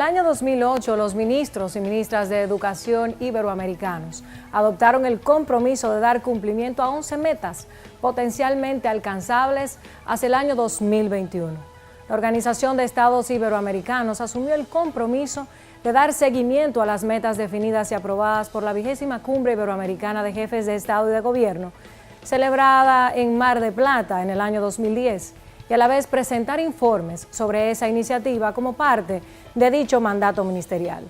el año 2008, los ministros y ministras de Educación iberoamericanos adoptaron el compromiso de dar cumplimiento a 11 metas potencialmente alcanzables hacia el año 2021. La Organización de Estados Iberoamericanos asumió el compromiso de dar seguimiento a las metas definidas y aprobadas por la 20ª Cumbre Iberoamericana de Jefes de Estado y de Gobierno, celebrada en Mar del Plata en el año 2010, y a la vez presentar informes sobre esa iniciativa como parte de dicho mandato ministerial.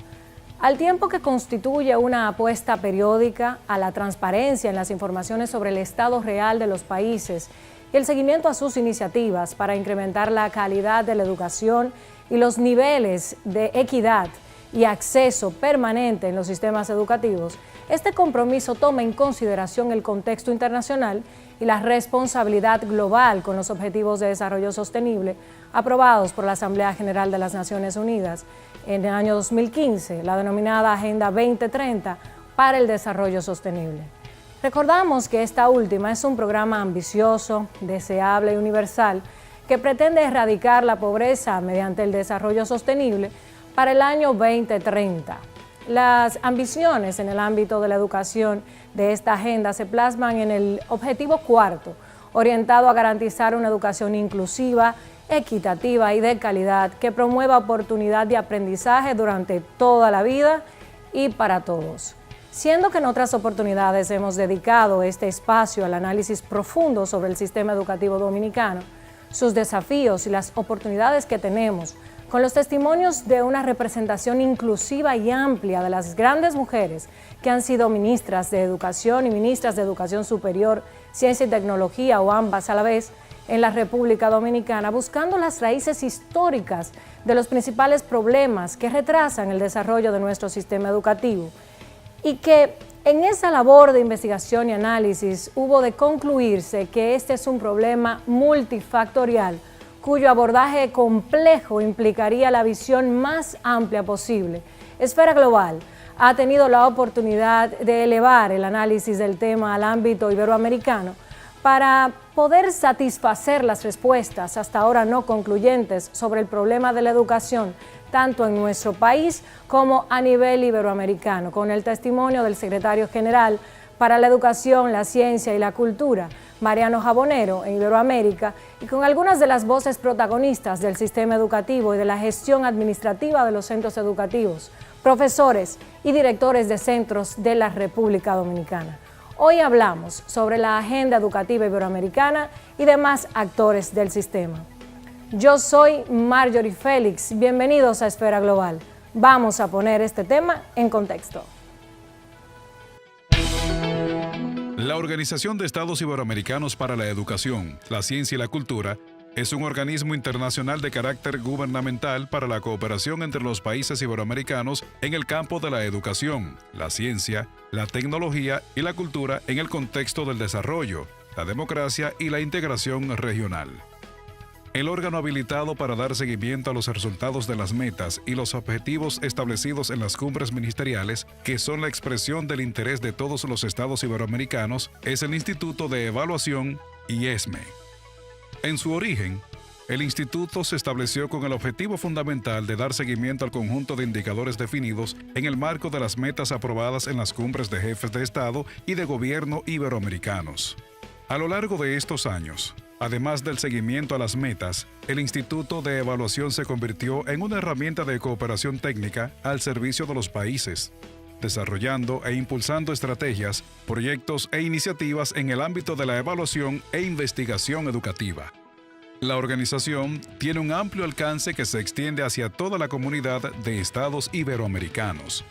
Al tiempo que constituye una apuesta periódica a la transparencia en las informaciones sobre el estado real de los países y el seguimiento a sus iniciativas para incrementar la calidad de la educación y los niveles de equidad y acceso permanente en los sistemas educativos, este compromiso toma en consideración el contexto internacional y la responsabilidad global con los Objetivos de Desarrollo Sostenible aprobados por la Asamblea General de las Naciones Unidas en el año 2015, la denominada Agenda 2030 para el Desarrollo Sostenible. Recordamos que esta última es un programa ambicioso, deseable y universal que pretende erradicar la pobreza mediante el desarrollo sostenible para el año 2030. Las ambiciones en el ámbito de la educación de esta agenda se plasman en el objetivo cuarto, orientado a garantizar una educación inclusiva, equitativa y de calidad que promueva oportunidad de aprendizaje durante toda la vida y para todos. Siendo que en otras oportunidades hemos dedicado este espacio al análisis profundo sobre el sistema educativo dominicano, sus desafíos y las oportunidades que tenemos, con los testimonios de una representación inclusiva y amplia de las grandes mujeres que han sido ministras de Educación y ministras de Educación Superior, Ciencia y Tecnología o ambas a la vez en la República Dominicana, buscando las raíces históricas de los principales problemas que retrasan el desarrollo de nuestro sistema educativo y que en esa labor de investigación y análisis hubo de concluirse que este es un problema multifactorial cuyo abordaje complejo implicaría la visión más amplia posible. Esfera Global ha tenido la oportunidad de elevar el análisis del tema al ámbito iberoamericano para poder satisfacer las respuestas hasta ahora no concluyentes sobre el problema de la educación, tanto en nuestro país como a nivel iberoamericano, con el testimonio del secretario general para la Educación, la Ciencia y la Cultura, Mariano Jabonero, en Iberoamérica, y con algunas de las voces protagonistas del sistema educativo y de la gestión administrativa de los centros educativos, profesores y directores de centros de la República Dominicana. Hoy hablamos sobre la agenda educativa iberoamericana y demás actores del sistema. Yo soy Marjorie Félix, bienvenidos a Esfera Global. Vamos a poner este tema en contexto. La Organización de Estados Iberoamericanos para la Educación, la Ciencia y la Cultura es un organismo internacional de carácter gubernamental para la cooperación entre los países iberoamericanos en el campo de la educación, la ciencia, la tecnología y la cultura en el contexto del desarrollo, la democracia y la integración regional. El órgano habilitado para dar seguimiento a los resultados de las metas y los objetivos establecidos en las cumbres ministeriales, que son la expresión del interés de todos los estados iberoamericanos, es el Instituto de Evaluación IESME. En su origen, el instituto se estableció con el objetivo fundamental de dar seguimiento al conjunto de indicadores definidos en el marco de las metas aprobadas en las cumbres de jefes de Estado y de gobierno iberoamericanos. A lo largo de estos años, además del seguimiento a las metas, el Instituto de Evaluación se convirtió en una herramienta de cooperación técnica al servicio de los países, desarrollando e impulsando estrategias, proyectos e iniciativas en el ámbito de la evaluación e investigación educativa. La organización tiene un amplio alcance que se extiende hacia toda la comunidad de estados iberoamericanos.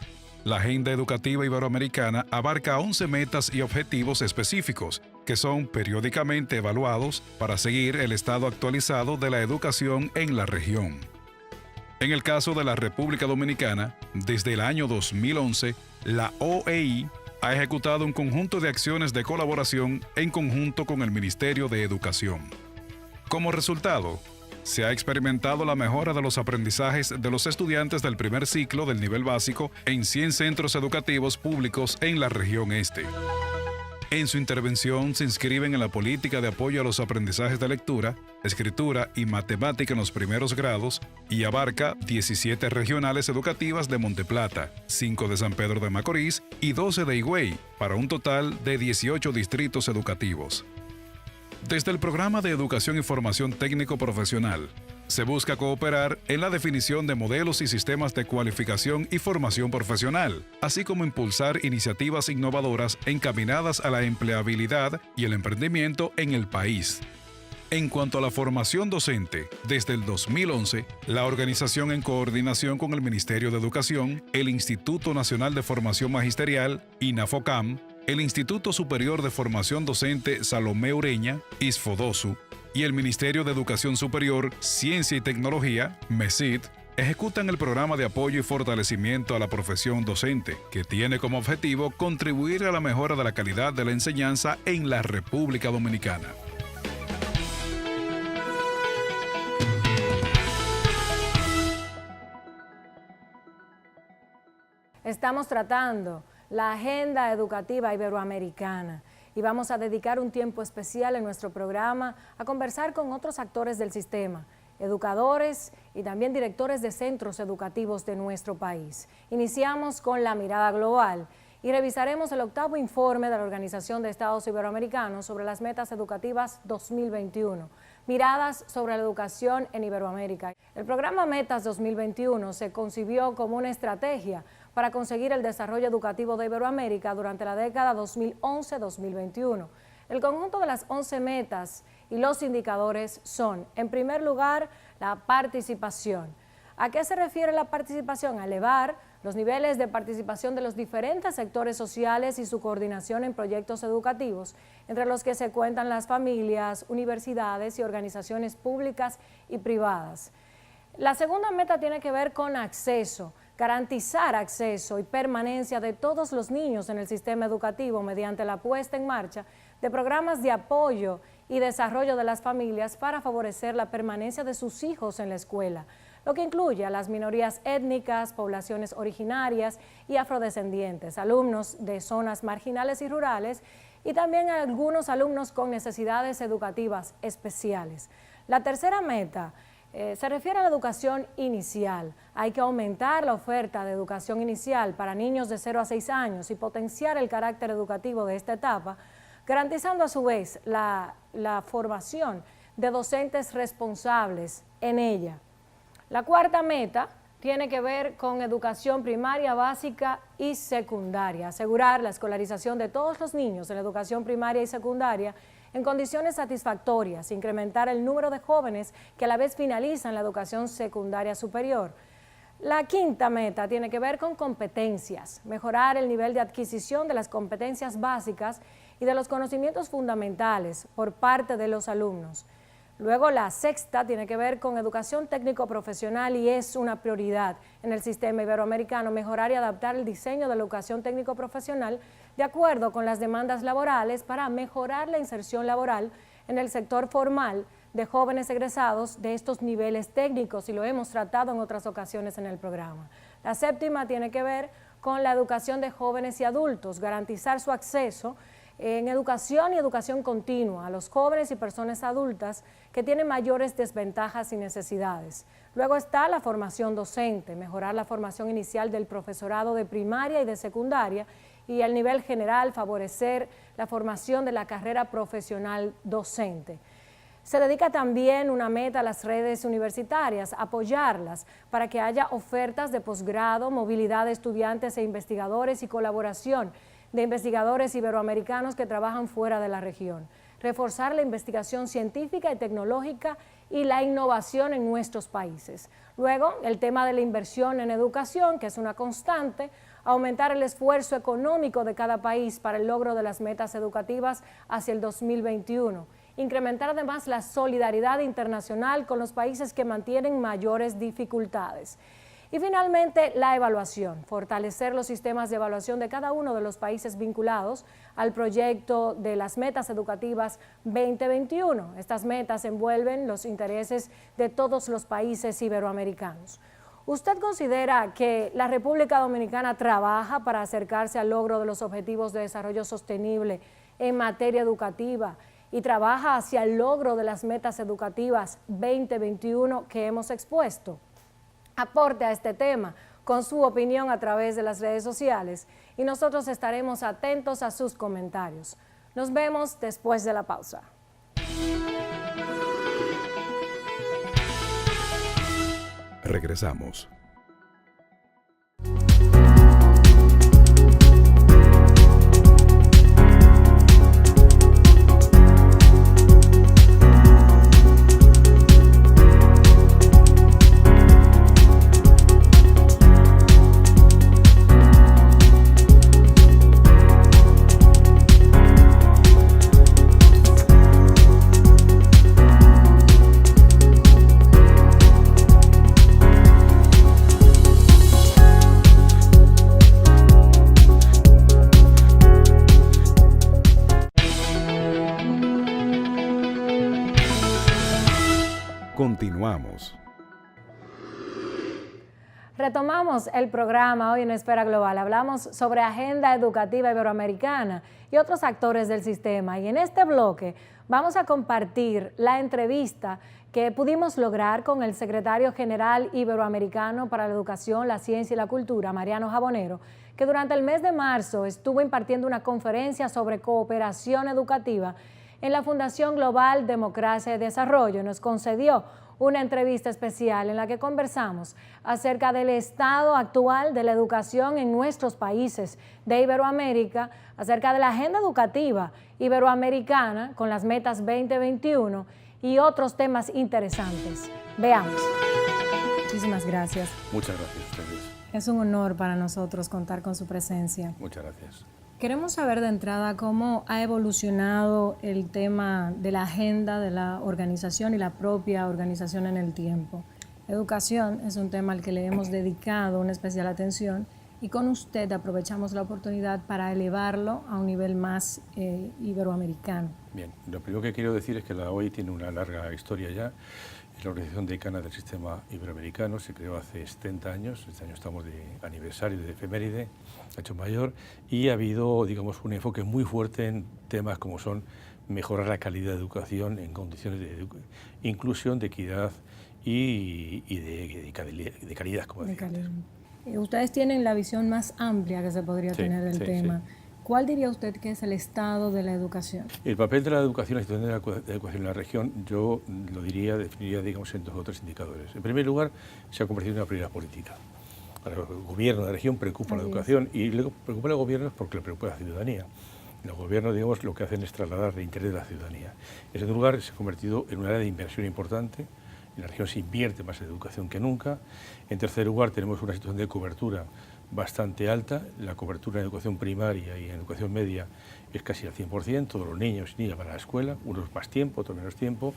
La Agenda Educativa Iberoamericana abarca 11 metas y objetivos específicos que son periódicamente evaluados para seguir el estado actualizado de la educación en la región. En el caso de la República Dominicana, desde el año 2011, la OEI ha ejecutado un conjunto de acciones de colaboración en conjunto con el Ministerio de Educación. Como resultado, se ha experimentado la mejora de los aprendizajes de los estudiantes del primer ciclo del nivel básico en 100 centros educativos públicos en la región este. En su intervención se inscriben en la política de apoyo a los aprendizajes de lectura, escritura y matemática en los primeros grados y abarca 17 regionales educativas de Monteplata, 5 de San Pedro de Macorís y 12 de Higüey, para un total de 18 distritos educativos. Desde el Programa de Educación y Formación Técnico Profesional, se busca cooperar en la definición de modelos y sistemas de cualificación y formación profesional, así como impulsar iniciativas innovadoras encaminadas a la empleabilidad y el emprendimiento en el país. En cuanto a la formación docente, desde el 2011, la organización, en coordinación con el Ministerio de Educación, el Instituto Nacional de Formación Magisterial, INAFOCAM, el Instituto Superior de Formación Docente Salomé Ureña, ISFODOSU, y el Ministerio de Educación Superior, Ciencia y Tecnología, MESIT, ejecutan el programa de apoyo y fortalecimiento a la profesión docente, que tiene como objetivo contribuir a la mejora de la calidad de la enseñanza en la República Dominicana. Estamos tratando la agenda educativa iberoamericana y vamos a dedicar un tiempo especial en nuestro programa a conversar con otros actores del sistema, educadores y también directores de centros educativos de nuestro país. Iniciamos con la mirada global y revisaremos el 8º informe de la Organización de Estados Iberoamericanos sobre las metas educativas 2021, miradas sobre la educación en Iberoamérica. El programa Metas 2021 se concibió como una estrategia para conseguir el desarrollo educativo de Iberoamérica durante la década 2011-2021. El conjunto de las 11 metas y los indicadores son, en primer lugar, la participación. ¿A qué se refiere la participación? A elevar los niveles de participación de los diferentes sectores sociales y su coordinación en proyectos educativos, entre los que se cuentan las familias, universidades y organizaciones públicas y privadas. La segunda meta tiene que ver con acceso, garantizar acceso y permanencia de todos los niños en el sistema educativo mediante la puesta en marcha de programas de apoyo y desarrollo de las familias para favorecer la permanencia de sus hijos en la escuela, lo que incluye a las minorías étnicas, poblaciones originarias y afrodescendientes, alumnos de zonas marginales y rurales y también a algunos alumnos con necesidades educativas especiales. La tercera meta se refiere a la educación inicial. Hay que aumentar la oferta de educación inicial para niños de 0 a 6 años y potenciar el carácter educativo de esta etapa, garantizando a su vez la formación de docentes responsables en ella. La cuarta meta tiene que ver con educación primaria, básica y secundaria, asegurar la escolarización de todos los niños en la educación primaria y secundaria en condiciones satisfactorias, incrementar el número de jóvenes que a la vez finalizan la educación secundaria superior. La quinta meta tiene que ver con competencias, mejorar el nivel de adquisición de las competencias básicas y de los conocimientos fundamentales por parte de los alumnos. Luego la sexta tiene que ver con educación técnico-profesional y es una prioridad en el sistema iberoamericano mejorar y adaptar el diseño de la educación técnico-profesional de acuerdo con las demandas laborales para mejorar la inserción laboral en el sector formal de jóvenes egresados de estos niveles técnicos y lo hemos tratado en otras ocasiones en el programa. La séptima tiene que ver con la educación de jóvenes y adultos, garantizar su acceso en educación y educación continua a los jóvenes y personas adultas que tienen mayores desventajas y necesidades. Luego está la formación docente, mejorar la formación inicial del profesorado de primaria y de secundaria y al nivel general favorecer la formación de la carrera profesional docente. Se dedica también una meta a las redes universitarias, apoyarlas para que haya ofertas de posgrado, movilidad de estudiantes e investigadores y colaboración de investigadores iberoamericanos que trabajan fuera de la región, reforzar la investigación científica y tecnológica y la innovación en nuestros países. Luego, el tema de la inversión en educación, que es una constante, aumentar el esfuerzo económico de cada país para el logro de las metas educativas hacia el 2021, incrementar además la solidaridad internacional con los países que mantienen mayores dificultades. Y finalmente, la evaluación, fortalecer los sistemas de evaluación de cada uno de los países vinculados al proyecto de las metas educativas 2021. Estas metas envuelven los intereses de todos los países iberoamericanos. ¿Usted considera que la República Dominicana trabaja para acercarse al logro de los objetivos de desarrollo sostenible en materia educativa y trabaja hacia el logro de las metas educativas 2021 que hemos expuesto? Aporte a este tema con su opinión a través de las redes sociales y nosotros estaremos atentos a sus comentarios. Nos vemos después de la pausa. Regresamos. Continuamos. Retomamos el programa hoy en Esfera Global. Hablamos sobre agenda educativa iberoamericana y otros actores del sistema. Y en este bloque vamos a compartir la entrevista que pudimos lograr con el secretario general iberoamericano para la educación, la ciencia y la cultura, Mariano Jabonero, que durante el mes de marzo estuvo impartiendo una conferencia sobre cooperación educativa en la Fundación Global Democracia y Desarrollo. Nos concedió una entrevista especial en la que conversamos acerca del estado actual de la educación en nuestros países de Iberoamérica, acerca de la agenda educativa iberoamericana con las metas 2021 y otros temas interesantes. Veamos. Muchísimas gracias. Muchas gracias a ustedes. Es un honor para nosotros contar con su presencia. Muchas gracias. Queremos saber de entrada cómo ha evolucionado el tema de la agenda de la organización y la propia organización en el tiempo. Educación es un tema al que le hemos dedicado una especial atención y con usted aprovechamos la oportunidad para elevarlo a un nivel más iberoamericano. Bien, lo primero que quiero decir es que la OI tiene una larga historia ya. La Organización Decana del Sistema Iberoamericano se creó hace 70 años, este año estamos de aniversario de efeméride, hecho mayor, y ha habido, digamos, un enfoque muy fuerte en temas como son mejorar la calidad de educación en condiciones de inclusión, de equidad y de calidad, como decía antes. Ustedes tienen la visión más amplia que se podría tener del tema. Sí. ¿Cuál diría usted que es el estado de la educación? El papel de la educación, la situación de la educación en la región, yo lo definiría, digamos, en dos o tres indicadores. En primer lugar, se ha convertido en una prioridad política. Para el gobierno de la región preocupa la educación y luego preocupa a los gobiernos porque le preocupa a la ciudadanía. Los gobiernos, digamos, lo que hacen es trasladar el interés de la ciudadanía. En segundo lugar, se ha convertido en un área de inversión importante. En la región se invierte más en educación que nunca. En tercer lugar, tenemos una situación de cobertura bastante alta. La cobertura en educación primaria y en educación media es casi al 100%. Todos los niños y niñas van a la escuela, unos más tiempo, otros menos tiempo.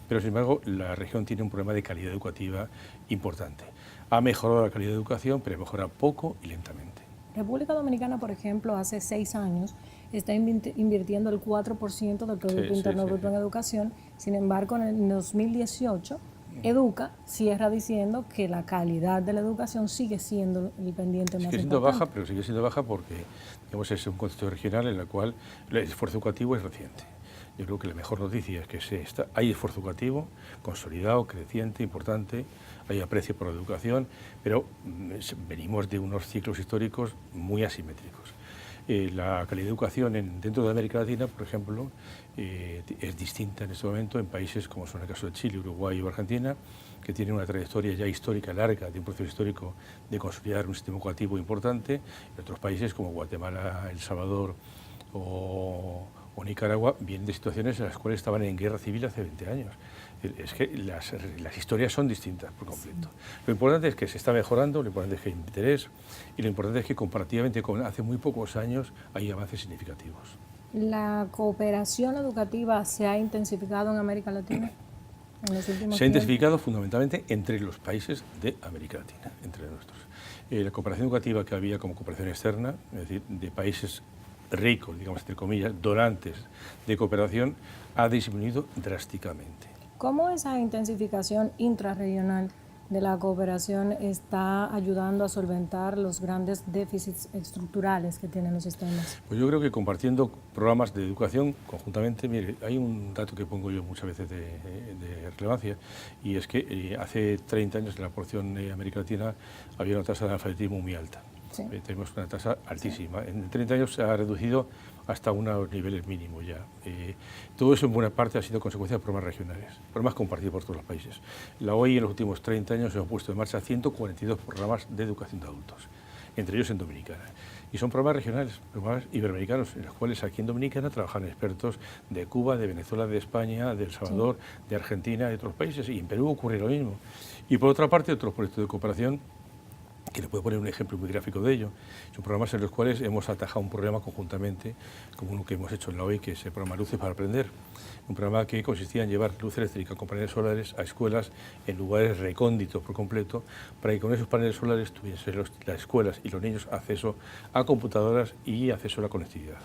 Pero, sin embargo, la región tiene un problema de calidad educativa importante. Ha mejorado la calidad de educación, pero mejora poco y lentamente. República Dominicana, por ejemplo, hace 6 años está invirtiendo el 4% del Producto Interno Bruto en educación. Sin embargo, en el 2018, Educa cierra diciendo que la calidad de la educación sigue siendo el pendiente más importante. Sigue siendo baja, pero sigue siendo baja porque, digamos, es un contexto regional en el cual el esfuerzo educativo es reciente. Yo creo que la mejor noticia es que hay esfuerzo educativo consolidado, creciente, importante, hay aprecio por la educación, pero venimos de unos ciclos históricos muy asimétricos. La calidad de educación dentro de América Latina, por ejemplo, es distinta en este momento en países como son el caso de Chile, Uruguay o Argentina, que tienen una trayectoria ya histórica larga, de un proceso histórico de consolidar un sistema educativo importante. En otros países como Guatemala, El Salvador o Nicaragua vienen de situaciones en las cuales estaban en guerra civil hace 20 años. Es que las historias son distintas por completo. Sí. Lo importante es que se está mejorando, lo importante es que hay interés y lo importante es que comparativamente con hace muy pocos años hay avances significativos. ¿La cooperación educativa se ha intensificado en América Latina en los últimos tiempos? Se ha intensificado fundamentalmente entre los países de América Latina, entre nuestros. La cooperación educativa que había como cooperación externa, es decir, de países ricos, digamos entre comillas, donantes de cooperación, ha disminuido drásticamente. ¿Cómo esa intensificación intrarregional de la cooperación está ayudando a solventar los grandes déficits estructurales que tienen los sistemas? Pues yo creo que compartiendo programas de educación conjuntamente, mire, hay un dato que pongo yo muchas veces de relevancia, y es que hace 30 años en la porción de América Latina había una tasa de analfabetismo muy alta. Sí. Tenemos una tasa altísima. Sí. En 30 años se ha reducido hasta unos niveles mínimos ya. Todo eso en buena parte ha sido consecuencia de programas regionales, programas compartidos por todos los países. La OI en los últimos 30 años se ha puesto en marcha 142 programas de educación de adultos, entre ellos en Dominicana. Y son programas regionales, programas iberoamericanos, en los cuales aquí en Dominicana trabajan expertos de Cuba, de Venezuela, de España, de El Salvador, sí, de Argentina, de otros países, y en Perú ocurre lo mismo. Y por otra parte, otros proyectos de cooperación, que le puedo poner un ejemplo muy gráfico de ello. Son programas en los cuales hemos atajado un problema conjuntamente, como uno que hemos hecho en la OI, que es el programa Luces para Aprender. Un programa que consistía en llevar luz eléctrica con paneles solares a escuelas en lugares recónditos por completo, para que con esos paneles solares tuviesen las escuelas y los niños acceso a computadoras y acceso a la conectividad.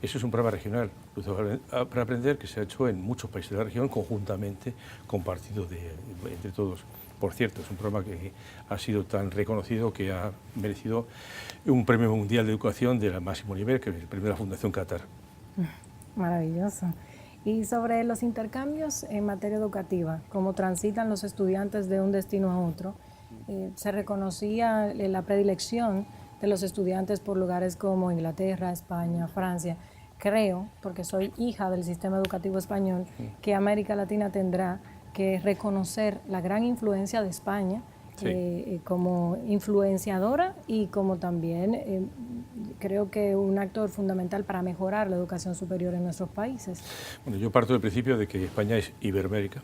Eso es un programa regional, Luces para Aprender, que se ha hecho en muchos países de la región, conjuntamente, compartido entre todos. Por cierto, es un programa que ha sido tan reconocido que ha merecido un premio mundial de educación del máximo nivel, que es el premio de la Fundación Qatar. Maravilloso. Y sobre los intercambios en materia educativa, cómo transitan los estudiantes de un destino a otro, se reconocía la predilección de los estudiantes por lugares como Inglaterra, España, Francia. Creo, porque soy hija del sistema educativo español, que América Latina tendrá que reconocer la gran influencia de España, sí, como influenciadora y como también creo que un actor fundamental para mejorar la educación superior en nuestros países. Bueno, yo parto del principio de que España es Iberoamérica.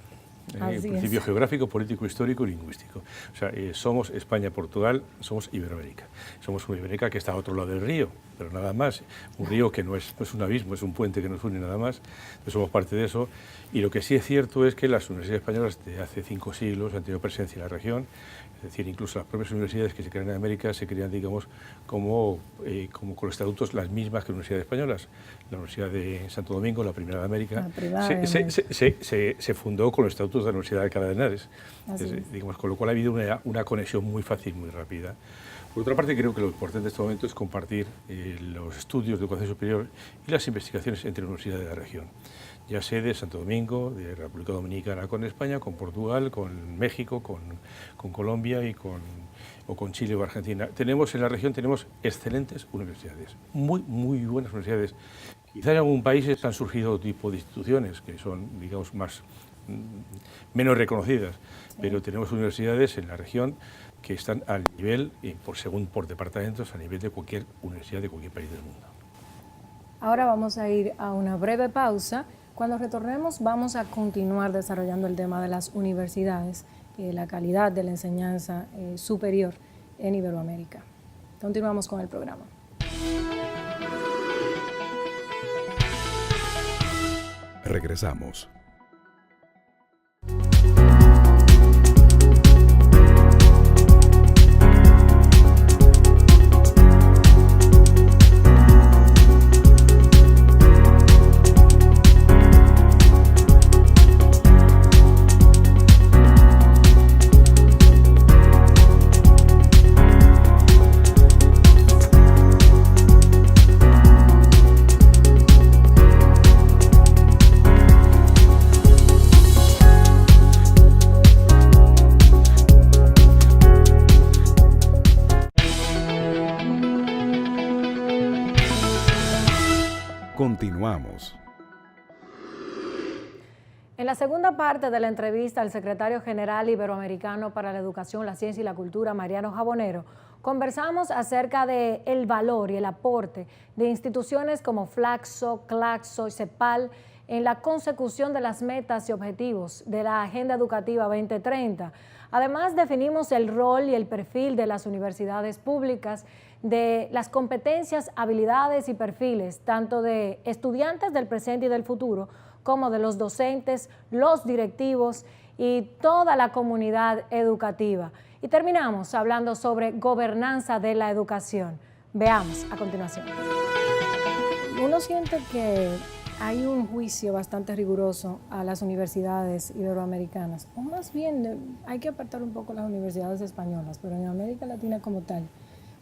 Principio geográfico, político, histórico y lingüístico. O sea, somos España, Portugal, somos Iberoamérica. Somos una Iberoamérica que está a otro lado del río, pero nada más. Un río que no es un abismo, es un puente que nos une nada más. Entonces somos parte de eso. Y lo que sí es cierto es que las universidades españolas de hace 5 siglos han tenido presencia en la región. Es decir, incluso las propias universidades que se crean en América se crean, digamos, como con los estatutos las mismas que las universidades españolas. La Universidad de Santo Domingo, la primera de América, se fundó con los estatutos de la Universidad de Alcalá de Henares. Digamos, con lo cual ha habido una conexión muy fácil, muy rápida. Por otra parte, creo que lo importante en este momento es compartir los estudios de educación superior y las investigaciones entre universidades de la región. Ya sé de Santo Domingo, de la República Dominicana con España, con Portugal, con México, con Colombia o con Chile o Argentina. Tenemos en la región excelentes universidades, muy buenas universidades. Quizá en algún país han surgido otro tipo de instituciones que son, digamos, menos reconocidas, sí, pero tenemos universidades en la región que están al nivel, según por departamentos, a nivel de cualquier universidad de cualquier país del mundo. Ahora vamos a ir a una breve pausa. Cuando retornemos vamos a continuar desarrollando el tema de las universidades y la calidad de la enseñanza superior en Iberoamérica. Continuamos con el programa. Regresamos. Continuamos. En la segunda parte de la entrevista al secretario general iberoamericano para la educación, la ciencia y la cultura, Mariano Jabonero, conversamos acerca del valor y el aporte de instituciones como Flaxo, Claxo y CEPAL en la consecución de las metas y objetivos de la Agenda Educativa 2030. Además, definimos el rol y el perfil de las universidades públicas, de las competencias, habilidades y perfiles, tanto de estudiantes del presente y del futuro, como de los docentes, los directivos y toda la comunidad educativa. Y terminamos hablando sobre gobernanza de la educación. Veamos a continuación. Uno siente que Hay un juicio bastante riguroso a las universidades iberoamericanas, o más bien hay que apartar un poco las universidades españolas, pero en América Latina como tal,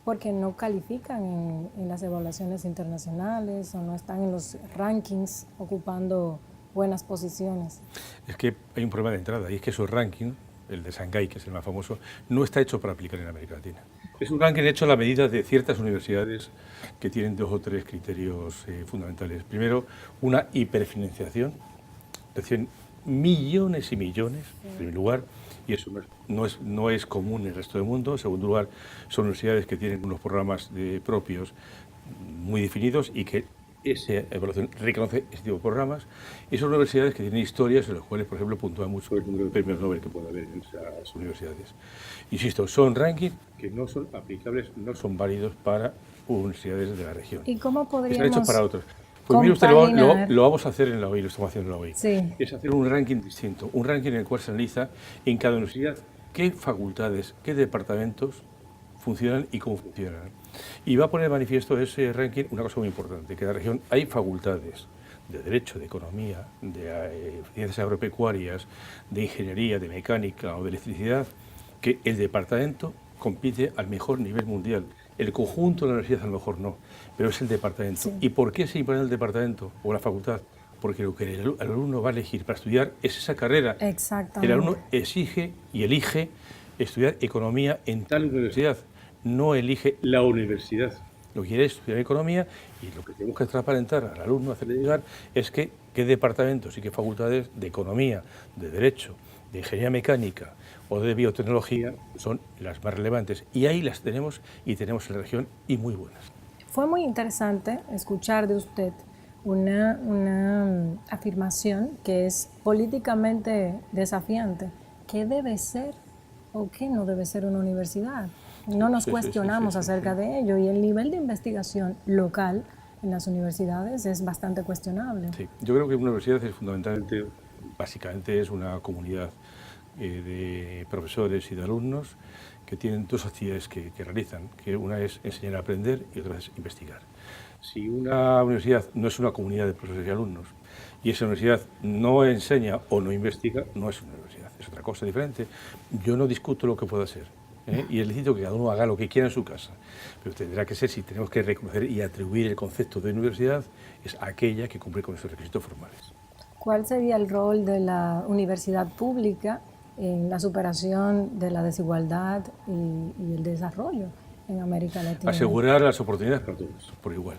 porque no califican en las evaluaciones internacionales o no están en los rankings ocupando buenas posiciones. Es que hay un problema de entrada y es que esos rankings, el de Shanghái, que es el más famoso, no está hecho para aplicar en América Latina. Es un ranking hecho a la medida de ciertas universidades que tienen 2 o 3 criterios fundamentales. Primero, una hiperfinanciación, reciben millones y millones, en primer lugar, y eso no es común en el resto del mundo. En segundo lugar, son universidades que tienen unos programas propios muy definidos y que esa evaluación reconoce ese tipo de programas, y son universidades que tienen historias en las cuales, por ejemplo, puntúan mucho el número de premios Nobel que puede haber en esas universidades. Insisto, son rankings que no son aplicables, no son válidos para universidades de la región. ¿Y cómo podríamos Están hechos para otros. Pues mire usted, lo vamos a hacer en la OI, lo estamos haciendo en la OI. Sí. Es hacer un ranking distinto, un ranking en el cual se analiza en cada universidad qué facultades, qué departamentos funcionan y cómo funcionan. Y va a poner de manifiesto ese ranking una cosa muy importante, que en la región hay facultades de Derecho, de Economía, de Ciencias Agropecuarias, de Ingeniería, de Mecánica o de Electricidad, que el departamento compite al mejor nivel mundial. El conjunto de la universidad a lo mejor no, pero es el departamento. Sí. ¿Y por qué se impone el departamento o la facultad? Porque lo que el alumno va a elegir para estudiar es esa carrera. Exactamente. El alumno exige y elige estudiar Economía en tal universidad, no elige la universidad. Lo que quiere es estudiar Economía, y lo que tenemos que transparentar al alumno, hacerle llegar, es que qué departamentos y qué facultades de Economía, de Derecho, de Ingeniería Mecánica o de Biotecnología son las más relevantes. Y ahí las tenemos, y tenemos en la región, y muy buenas. Fue muy interesante escuchar de usted una afirmación que es políticamente desafiante. ¿Qué debe ser o qué no debe ser una universidad? No nos cuestionamos acerca de ello, y el nivel de investigación local en las universidades es bastante cuestionable. Sí, yo creo que una universidad es fundamentalmente, básicamente es una comunidad de profesores y de alumnos que tienen 2 actividades que realizan, que una es enseñar a aprender y otra es investigar. Si una universidad no es una comunidad de profesores y alumnos y esa universidad no enseña o no investiga, no es una universidad, es otra cosa diferente. Yo no discuto lo que pueda ser, y les digo que cada uno haga lo que quiera en su casa, pero tendrá que ser, si tenemos que reconocer y atribuir el concepto de universidad, es aquella que cumple con esos requisitos formales. ¿Cuál sería el rol de la universidad pública en la superación de la desigualdad y el desarrollo en América Latina? Asegurar las oportunidades para todos, por igual,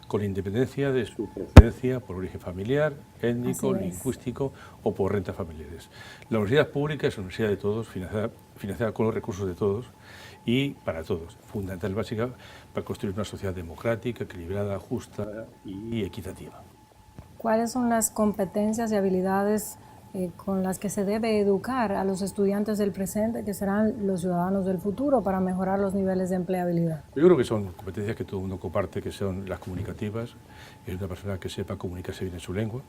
con independencia de su procedencia por origen familiar, étnico, lingüístico o por rentas familiares. La universidad pública es una universidad de todos, financiada con los recursos de todos y para todos, fundamental, básica, para construir una sociedad democrática, equilibrada, justa y equitativa. ¿Cuáles son las competencias y habilidades con las que se debe educar a los estudiantes del presente, que serán los ciudadanos del futuro, para mejorar los niveles de empleabilidad? Yo creo que son competencias que todo el mundo comparte, que son las comunicativas. Es una persona que sepa comunicarse bien en su lengua,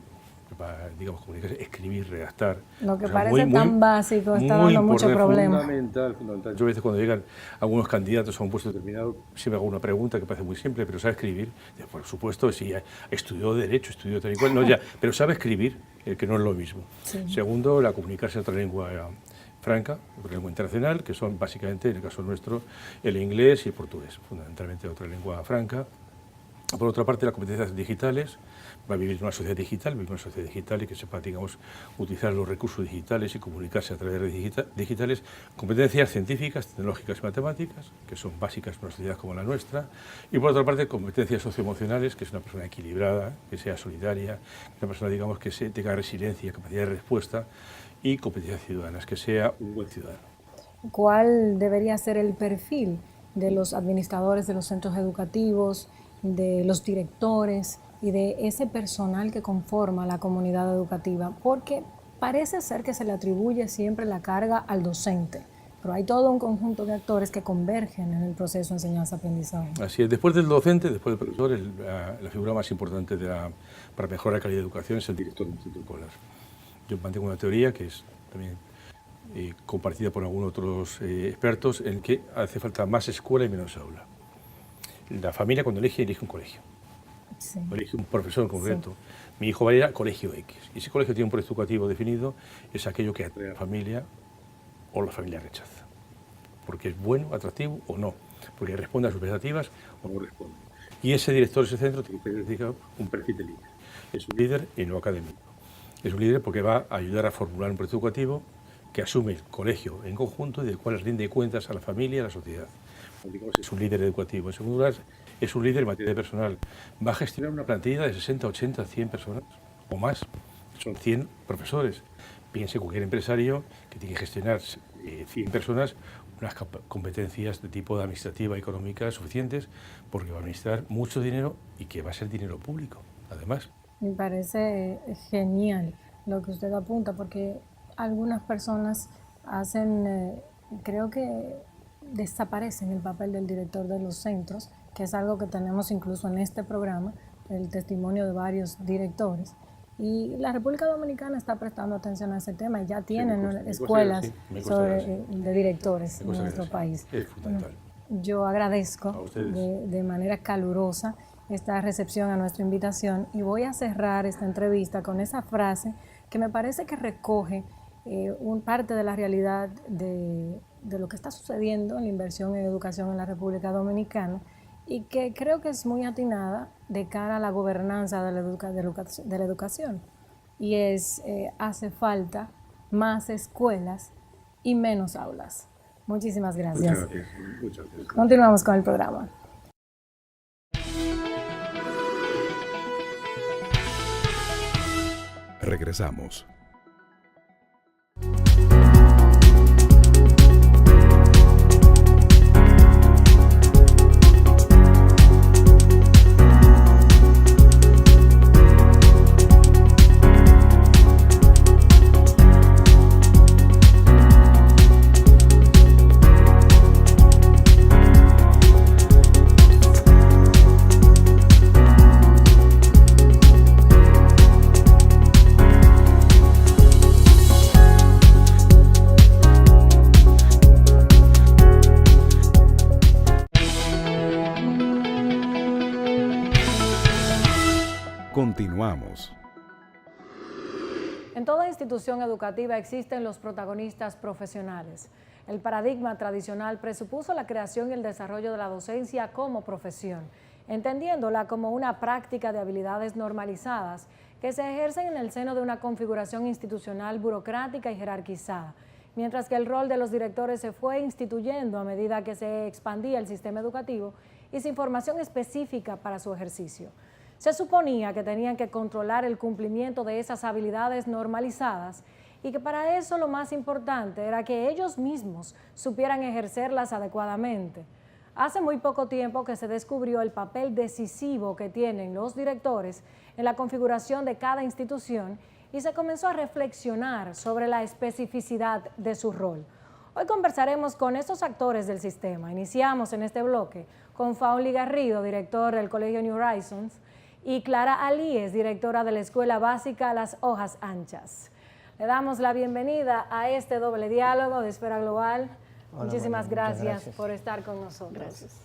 digamos, comunicarse, escribir, redactar. Lo que parece tan básico está dando mucho problema. Fundamental. Yo a veces cuando llegan algunos candidatos a un puesto determinado, siempre hago una pregunta que parece muy simple, pero ¿sabe escribir? Por supuesto, si estudió Derecho, estudió tal y cual, no ya, pero ¿sabe escribir? Que no es lo mismo. Sí. Segundo, la comunicarse en otra lengua franca, otra lengua internacional, que son básicamente, en el caso nuestro, el inglés y el portugués, fundamentalmente otra lengua franca. Por otra parte, las competencias digitales. Va a vivir en una sociedad digital, y que sepa, digamos, utilizar los recursos digitales y comunicarse a través de redes digitales. Competencias científicas, tecnológicas y matemáticas, que son básicas para una sociedad como la nuestra. Y por otra parte, competencias socioemocionales, que es una persona equilibrada, que sea solidaria, una persona, digamos, que tenga resiliencia, capacidad de respuesta, y competencias ciudadanas, que sea un buen ciudadano. ¿Cuál debería ser el perfil de los administradores de los centros educativos, de los directores y de ese personal que conforma la comunidad educativa? Porque parece ser que se le atribuye siempre la carga al docente, pero hay todo un conjunto de actores que convergen en el proceso de enseñanza-aprendizaje. Así es, después del docente, después del profesor, la figura más importante para mejorar la calidad de educación es el director del centro escolar. Yo mantengo una teoría que es también compartida por algunos otros expertos, en que hace falta más escuela y menos aula. La familia, cuando elige un colegio. Sí. Colegio, un profesor en concreto. Sí. Mi hijo va a ir a colegio X. Y ese colegio tiene un proyecto educativo definido, es aquello que atrae a la familia o la familia rechaza. Porque es bueno, atractivo o no. Porque responde a sus expectativas o no responde. Y ese director de ese centro tiene que tener un perfil de líder. Es un líder y no académico. Es un líder porque va a ayudar a formular un proyecto educativo que asume el colegio en conjunto y del cual rinde cuentas a la familia y a la sociedad. Es un líder educativo. En segundo lugar, es un líder en materia de personal. Va a gestionar una plantilla de 60, 80, 100 personas o más. Son 100 profesores. Piense cualquier empresario que tiene que gestionar 100 personas, unas competencias de tipo de administrativa y económica suficientes, porque va a administrar mucho dinero y que va a ser dinero público, además. Me parece genial lo que usted apunta, porque algunas personas hacen, creo que desaparecen el papel del director de los centros, que es algo que tenemos incluso en este programa, el testimonio de varios directores. Y la República Dominicana está prestando atención a ese tema y ya tienen escuelas de directores en nuestro país. Es fundamental. Yo agradezco de manera calurosa esta recepción a nuestra invitación y voy a cerrar esta entrevista con esa frase que me parece que recoge parte de la realidad de lo que está sucediendo en la inversión en educación en la República Dominicana y que creo que es muy atinada de cara a la gobernanza de la educación. Y hace falta más escuelas y menos aulas. Muchísimas gracias. Muchas gracias. Muchas gracias. Continuamos con el programa. Regresamos. Continuamos. En toda institución educativa existen los protagonistas profesionales. El paradigma tradicional presupuso la creación y el desarrollo de la docencia como profesión, entendiéndola como una práctica de habilidades normalizadas que se ejercen en el seno de una configuración institucional burocrática y jerarquizada, mientras que el rol de los directores se fue instituyendo a medida que se expandía el sistema educativo y sin formación específica para su ejercicio. Se suponía que tenían que controlar el cumplimiento de esas habilidades normalizadas y que para eso lo más importante era que ellos mismos supieran ejercerlas adecuadamente. Hace muy poco tiempo que se descubrió el papel decisivo que tienen los directores en la configuración de cada institución y se comenzó a reflexionar sobre la especificidad de su rol. Hoy conversaremos con estos actores del sistema. Iniciamos en este bloque con Faunly Garrido, director del Colegio New Horizons, y Clara Alíes, directora de la Escuela Básica Las Hojas Anchas. Le damos la bienvenida a este doble diálogo de Esfera Global. Hola, Muchísimas María, gracias por estar con nosotros. Gracias.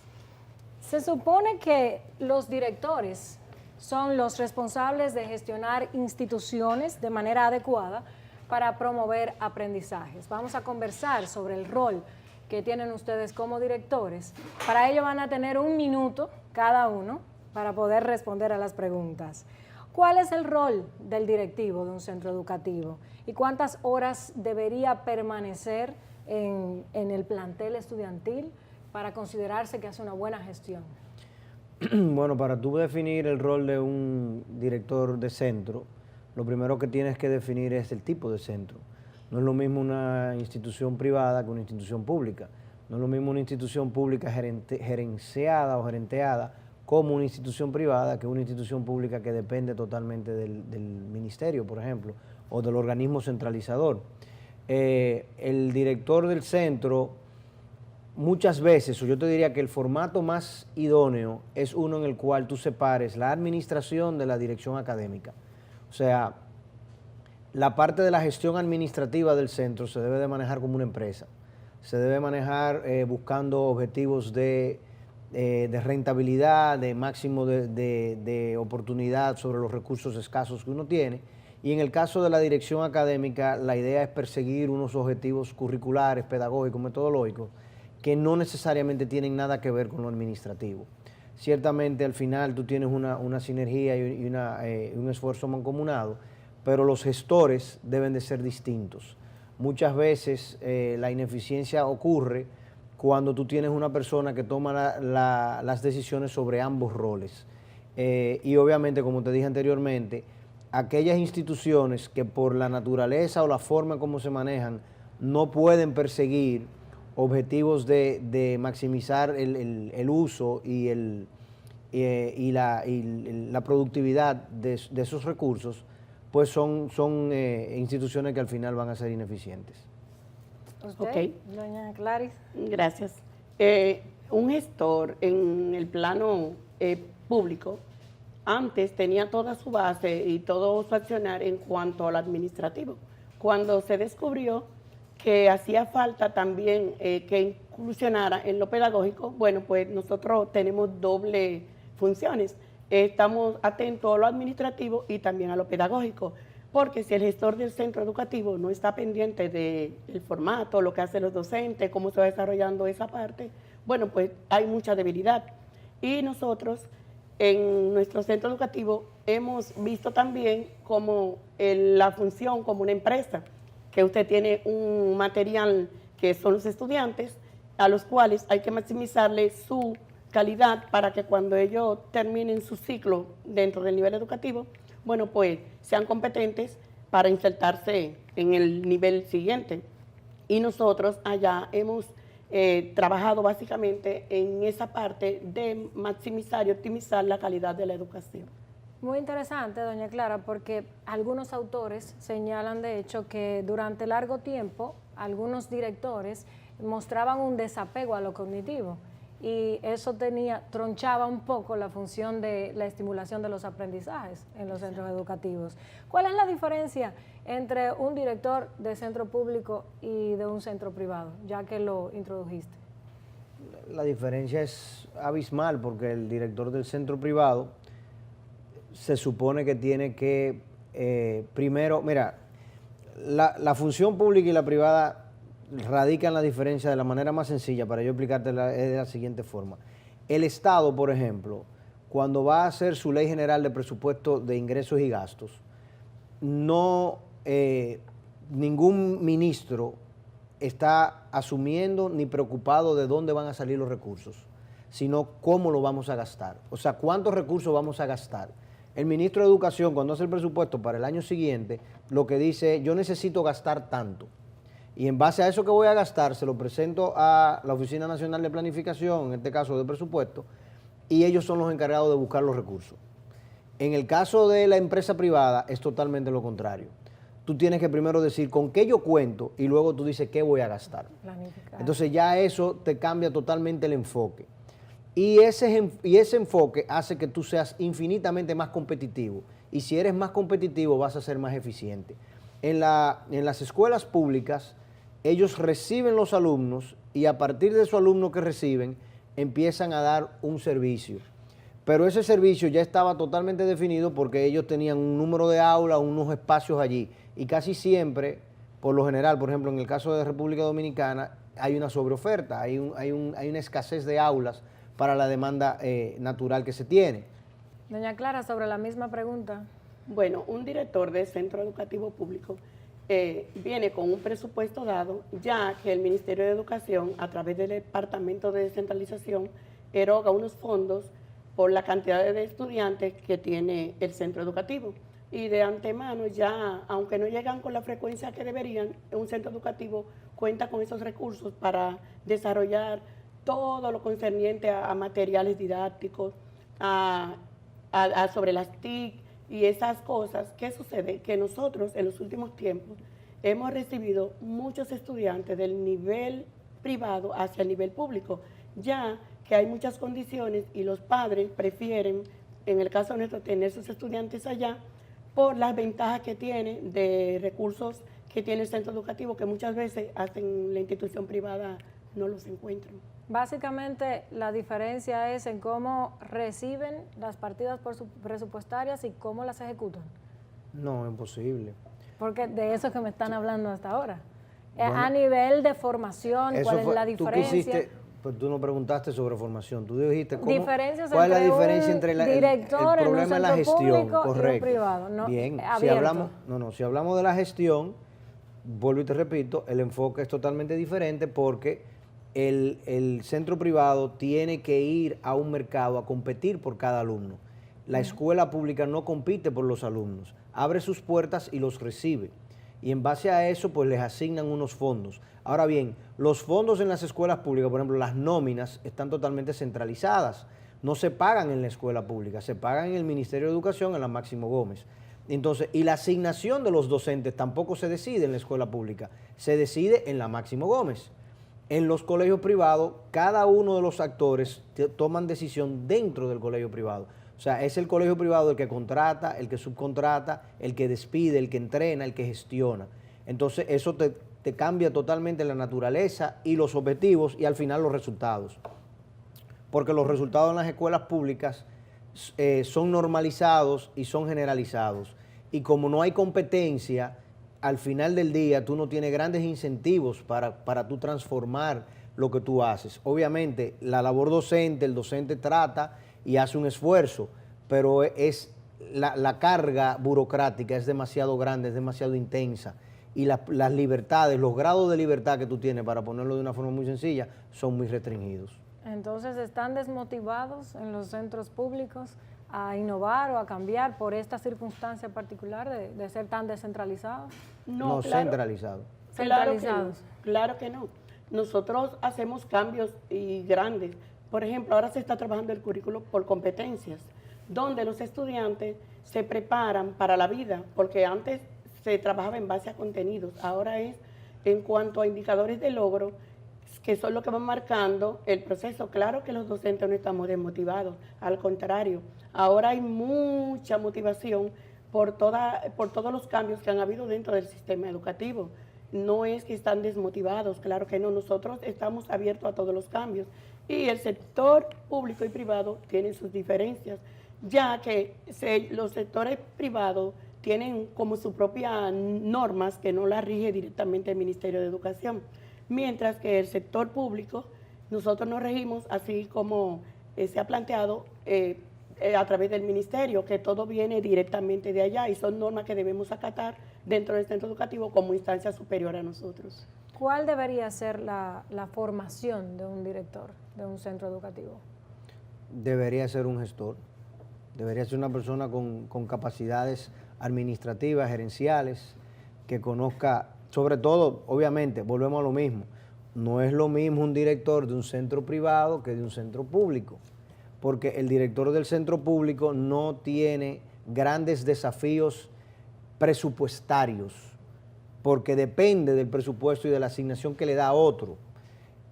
Se supone que los directores son los responsables de gestionar instituciones de manera adecuada para promover aprendizajes. Vamos a conversar sobre el rol que tienen ustedes como directores. Para ello van a tener 1 minuto cada uno para poder responder a las preguntas. ¿Cuál es el rol del directivo de un centro educativo? ¿Y cuántas horas debería permanecer en el plantel estudiantil para considerarse que hace una buena gestión? Bueno, para tú definir el rol de un director de centro, lo primero que tienes que definir es el tipo de centro. No es lo mismo una institución privada que una institución pública. No es lo mismo una institución pública gerenciada o gerenteada como una institución privada que una institución pública que depende totalmente del ministerio, por ejemplo, o del organismo centralizador. El director del centro, muchas veces, o yo te diría que el formato más idóneo es uno en el cual tú separes la administración de la dirección académica. O sea, la parte de la gestión administrativa del centro se debe de manejar como una empresa. Se debe manejar buscando objetivos de de rentabilidad, de máximo de oportunidad sobre los recursos escasos que uno tiene. Y en el caso de la dirección académica, la idea es perseguir unos objetivos curriculares, pedagógicos, metodológicos, que no necesariamente tienen nada que ver con lo administrativo. Ciertamente al final tú tienes una sinergia y un esfuerzo mancomunado, pero los gestores deben de ser distintos. Muchas veces la ineficiencia ocurre cuando tú tienes una persona que toma las decisiones sobre ambos roles. Y obviamente, como te dije anteriormente, aquellas instituciones que por la naturaleza o la forma como se manejan no pueden perseguir objetivos de maximizar el uso y la productividad de esos recursos, pues son instituciones que al final van a ser ineficientes. ¿Usted, doña Claris? Gracias. Un gestor en el plano público antes tenía toda su base y todo su accionar en cuanto al administrativo. Cuando se descubrió que hacía falta también que incursionara en lo pedagógico, bueno, pues nosotros tenemos doble funciones. Estamos atentos a lo administrativo y también a lo pedagógico, porque si el gestor del centro educativo no está pendiente del formato, lo que hacen los docentes, cómo se va desarrollando esa parte, bueno, pues hay mucha debilidad. Y nosotros en nuestro centro educativo hemos visto también como la función como una empresa, que usted tiene un material que son los estudiantes, a los cuales hay que maximizarle su calidad para que cuando ellos terminen su ciclo dentro del nivel educativo, bueno, pues sean competentes para insertarse en el nivel siguiente. Y nosotros allá hemos trabajado básicamente en esa parte de maximizar y optimizar la calidad de la educación. Muy interesante, doña Clara, porque algunos autores señalan de hecho que durante largo tiempo algunos directores mostraban un desapego a lo cognitivo y eso tronchaba un poco la función de la estimulación de los aprendizajes en los centros educativos. ¿Cuál es la diferencia entre un director de centro público y de un centro privado, ya que lo introdujiste? La diferencia es abismal porque el director del centro privado se supone que tiene que, primero, mira, la función pública y la privada radican la diferencia de la manera más sencilla, para yo explicarte es de la siguiente forma. El Estado, por ejemplo, cuando va a hacer su ley general de presupuesto de ingresos y gastos, ningún ministro está asumiendo ni preocupado de dónde van a salir los recursos, sino cómo lo vamos a gastar. O sea, cuántos recursos vamos a gastar. El ministro de Educación, cuando hace el presupuesto para el año siguiente, lo que dice es, yo necesito gastar tanto. Y en base a eso que voy a gastar, se lo presento a la Oficina Nacional de Planificación, en este caso de presupuesto, y ellos son los encargados de buscar los recursos. En el caso de la empresa privada, es totalmente lo contrario. Tú tienes que primero decir con qué yo cuento y luego tú dices qué voy a gastar. Planificar. Entonces ya eso te cambia totalmente el enfoque. Y ese enfoque hace que tú seas infinitamente más competitivo. Y si eres más competitivo, vas a ser más eficiente. En las escuelas públicas, ellos reciben los alumnos y a partir de esos alumnos que reciben, empiezan a dar un servicio. Pero ese servicio ya estaba totalmente definido porque ellos tenían un número de aulas, unos espacios allí. Y casi siempre, por lo general, por ejemplo, en el caso de República Dominicana, hay una sobreoferta, hay una escasez de aulas para la demanda natural que se tiene. Doña Clara, sobre la misma pregunta. Bueno, un director de centro educativo público viene con un presupuesto dado, ya que el Ministerio de Educación, a través del Departamento de Descentralización, eroga unos fondos por la cantidad de estudiantes que tiene el centro educativo. Y de antemano ya, aunque no llegan con la frecuencia que deberían, un centro educativo cuenta con esos recursos para desarrollar todo lo concerniente a materiales didácticos, sobre las TIC y esas cosas. ¿Qué sucede? Que nosotros en los últimos tiempos hemos recibido muchos estudiantes del nivel privado hacia el nivel público, ya que hay muchas condiciones y los padres prefieren, en el caso nuestro, tener sus estudiantes allá por las ventajas que tiene de recursos que tiene el centro educativo, que muchas veces hacen la institución privada no los encuentran. Básicamente la diferencia es en cómo reciben las partidas presupuestarias y cómo las ejecutan. No, imposible. Porque de eso que me están hablando hasta ahora. Bueno, A nivel de formación, Eso ¿cuál es fue- la diferencia? Pues tú no preguntaste sobre formación, tú dijiste Diferencias cuál es la entre un diferencia entre el director en un problema de la centro gestión, público y un correcto. privado, no, Bien, si abierto. si hablamos de la gestión, vuelvo y te repito, el enfoque es totalmente diferente porque el centro privado tiene que ir a un mercado a competir por cada alumno. La escuela pública no compite por los alumnos, abre sus puertas y los recibe. Y en base a eso, pues les asignan unos fondos. Ahora bien, los fondos en las escuelas públicas, por ejemplo, las nóminas están totalmente centralizadas. No se pagan en la escuela pública, se pagan en el Ministerio de Educación, en la Máximo Gómez. Entonces, y la asignación de los docentes tampoco se decide en la escuela pública, se decide en la Máximo Gómez. En los colegios privados, cada uno de los actores toman decisión dentro del colegio privado. O sea, es el colegio privado el que contrata, el que subcontrata, el que despide, el que entrena, el que gestiona. Entonces, eso te cambia totalmente la naturaleza y los objetivos y al final los resultados. Porque los resultados en las escuelas públicas son normalizados y son generalizados. Y como no hay competencia, al final del día tú no tienes grandes incentivos para tú transformar lo que tú haces. Obviamente, la labor docente, el docente trata y hace un esfuerzo, pero la carga burocrática es demasiado grande, es demasiado intensa. Y las libertades, los grados de libertad que tú tienes, para ponerlo de una forma muy sencilla, son muy restringidos. Entonces, ¿están desmotivados en los centros públicos a innovar o a cambiar por esta circunstancia particular de ser tan descentralizados? No, claro. centralizado. Centralizados. Claro que no. Nosotros hacemos cambios y grandes. Por ejemplo, ahora se está trabajando el currículo por competencias, donde los estudiantes se preparan para la vida, porque antes se trabajaba en base a contenidos, ahora es en cuanto a indicadores de logro, que son los que van marcando el proceso. Claro que los docentes no estamos desmotivados, al contrario, ahora hay mucha motivación por todos los cambios que han habido dentro del sistema educativo. No es que están desmotivados, claro que no, nosotros estamos abiertos a todos los cambios. Y el sector público y privado tienen sus diferencias, ya que los sectores privados tienen como sus propias normas que no las rige directamente el Ministerio de Educación, mientras que el sector público, nosotros nos regimos así como se ha planteado a través del Ministerio, que todo viene directamente de allá y son normas que debemos acatar dentro del centro educativo como instancia superior a nosotros. ¿Cuál debería ser la formación de un director de un centro educativo? Debería ser un gestor, debería ser una persona con capacidades administrativas, gerenciales, que conozca, sobre todo, obviamente, volvemos a lo mismo, no es lo mismo un director de un centro privado que de un centro público, porque el director del centro público no tiene grandes desafíos presupuestarios, porque depende del presupuesto y de la asignación que le da a otro.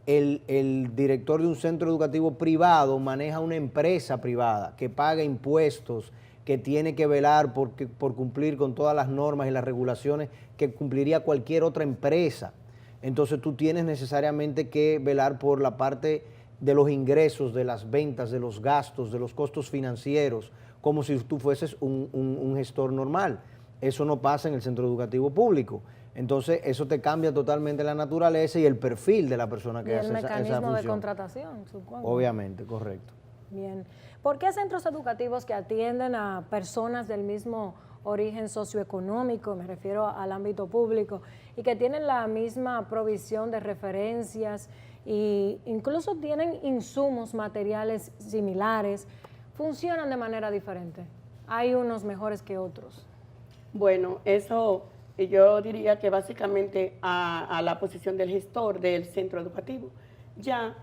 El director de un centro educativo privado maneja una empresa privada que paga impuestos, que tiene que velar por cumplir con todas las normas y las regulaciones que cumpliría cualquier otra empresa. Entonces tú tienes necesariamente que velar por la parte de los ingresos, de las ventas, de los gastos, de los costos financieros, como si tú fueses un gestor normal. Eso no pasa en el centro educativo público. Entonces, eso te cambia totalmente la naturaleza y el perfil de la persona que hace esa función. Y el mecanismo de contratación, supongo. Obviamente, correcto. Bien. ¿Por qué centros educativos que atienden a personas del mismo origen socioeconómico, me refiero al ámbito público, y que tienen la misma provisión de referencias e incluso tienen insumos materiales similares, funcionan de manera diferente? ¿Hay unos mejores que otros? Bueno, eso yo diría que básicamente a la posición del gestor del centro educativo, ya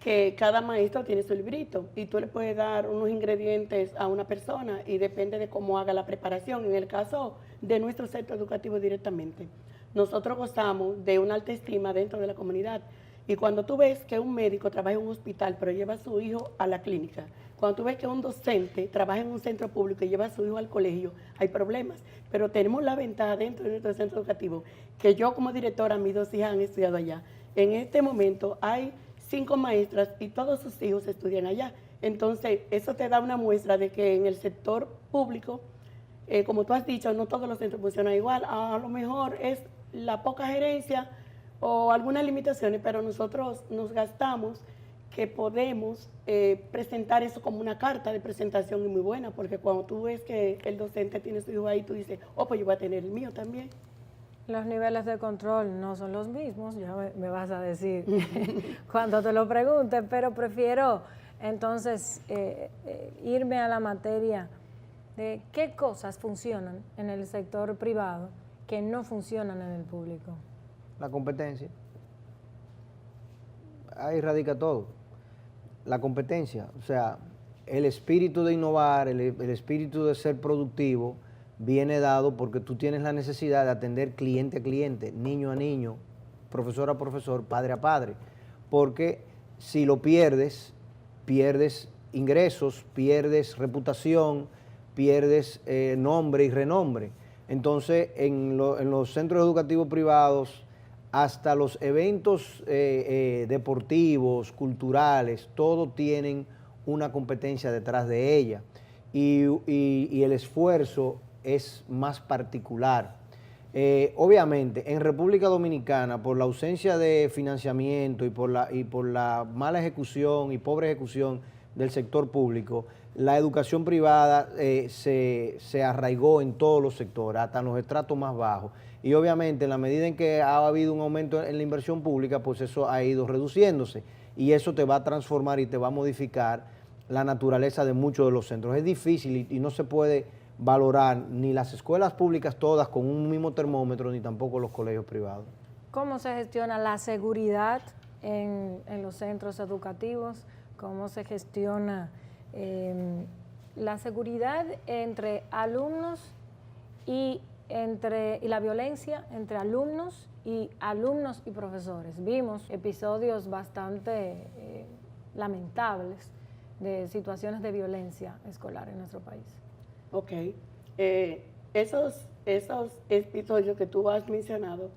que cada maestro tiene su librito y tú le puedes dar unos ingredientes a una persona y depende de cómo haga la preparación. En el caso de nuestro centro educativo directamente, nosotros gozamos de una alta estima dentro de la comunidad. Y cuando tú ves que un médico trabaja en un hospital pero lleva a su hijo a la clínica, Cuando tú ves que un docente trabaja en un centro público y lleva a su hijo al colegio, hay problemas. Pero tenemos la ventaja dentro de nuestro centro educativo, que yo como directora, mis 2 hijas han estudiado allá. En este momento hay 5 maestras y todos sus hijos estudian allá. Entonces, eso te da una muestra de que en el sector público, como tú has dicho, no todos los centros funcionan igual. A lo mejor es la poca gerencia o algunas limitaciones, pero nosotros nos gastamos que podemos presentar eso como una carta de presentación muy buena, porque cuando tú ves que el docente tiene su hijo ahí, tú dices, oh, pues yo voy a tener el mío también. Los niveles de control no son los mismos, ya me vas a decir cuando te lo pregunte, pero prefiero entonces irme a la materia de qué cosas funcionan en el sector privado que no funcionan en el público. La competencia. Ahí radica todo. La competencia, o sea, el espíritu de innovar, el espíritu de ser productivo, viene dado porque tú tienes la necesidad de atender cliente a cliente, niño a niño, profesor a profesor, padre a padre. Porque si lo pierdes, pierdes ingresos, pierdes reputación, pierdes nombre y renombre. Entonces, en los centros educativos privados, hasta los eventos deportivos, culturales, todos tienen una competencia detrás de ella. Y el esfuerzo es más particular. Obviamente, en República Dominicana, por la ausencia de financiamiento y por la mala ejecución y pobre ejecución del sector público, la educación privada se arraigó en todos los sectores, hasta en los estratos más bajos. Y obviamente, en la medida en que ha habido un aumento en la inversión pública, pues eso ha ido reduciéndose. Y eso te va a transformar y te va a modificar la naturaleza de muchos de los centros. Es difícil y no se puede valorar ni las escuelas públicas todas con un mismo termómetro, ni tampoco los colegios privados. ¿Cómo se gestiona la seguridad en los centros educativos? ¿Cómo se gestiona la seguridad entre alumnos y la violencia entre alumnos y profesores? Vimos episodios bastante lamentables de situaciones de violencia escolar en nuestro país. Ok. Esos episodios que tú has mencionado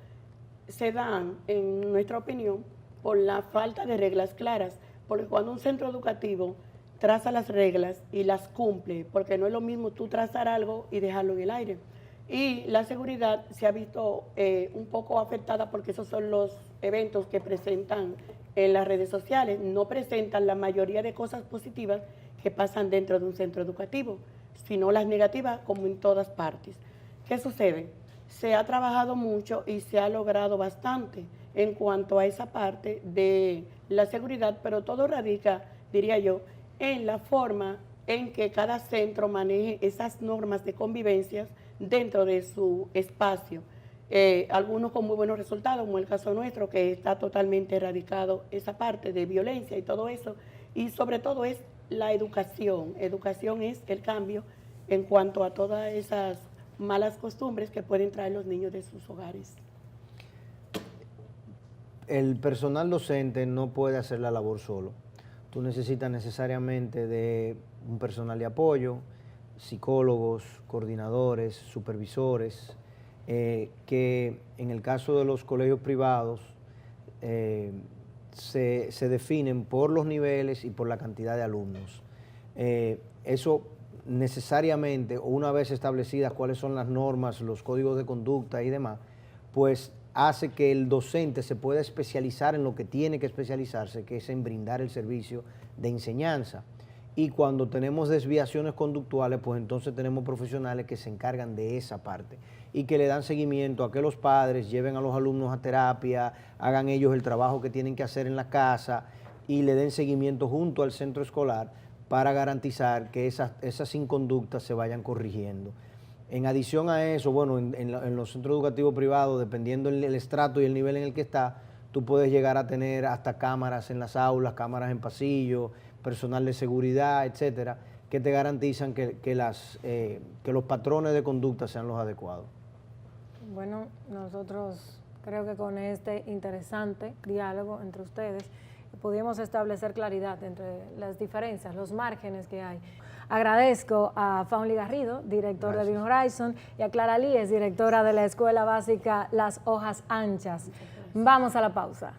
se dan, en nuestra opinión, por la falta de reglas claras. Porque cuando un centro educativo traza las reglas y las cumple, porque no es lo mismo tú trazar algo y dejarlo en el aire. Y la seguridad se ha visto un poco afectada porque esos son los eventos que presentan en las redes sociales. No presentan la mayoría de cosas positivas que pasan dentro de un centro educativo, sino las negativas como en todas partes. ¿Qué sucede? Se ha trabajado mucho y se ha logrado bastante en cuanto a esa parte de la seguridad, pero todo radica, diría yo, en la forma en que cada centro maneje esas normas de convivencia dentro de su espacio. Algunos con muy buenos resultados, como el caso nuestro, que está totalmente erradicado esa parte de violencia y todo eso, y sobre todo es la educación. Educación es el cambio en cuanto a todas esas malas costumbres que pueden traer los niños de sus hogares. El personal docente no puede hacer la labor solo. Tú necesitas necesariamente de un personal de apoyo, psicólogos, coordinadores, supervisores, que en el caso de los colegios privados se definen por los niveles y por la cantidad de alumnos. Eso necesariamente, una vez establecidas cuáles son las normas, los códigos de conducta y demás, pues hace que el docente se pueda especializar en lo que tiene que especializarse, que es en brindar el servicio de enseñanza. Y cuando tenemos desviaciones conductuales, pues entonces tenemos profesionales que se encargan de esa parte y que le dan seguimiento a que los padres lleven a los alumnos a terapia, hagan ellos el trabajo que tienen que hacer en la casa y le den seguimiento junto al centro escolar para garantizar que esas inconductas se vayan corrigiendo. En adición a eso, bueno, en los centros educativos privados, dependiendo el estrato y el nivel en el que está, tú puedes llegar a tener hasta cámaras en las aulas, cámaras en pasillo, personal de seguridad, etcétera, que te garantizan que los patrones de conducta sean los adecuados. Bueno, nosotros creo que con este interesante diálogo entre ustedes pudimos establecer claridad entre las diferencias, los márgenes que hay. Agradezco a Faunly Garrido, director de Big Horizon, y a Clara Líes, directora de la Escuela Básica Las Hojas Anchas. Vamos a la pausa.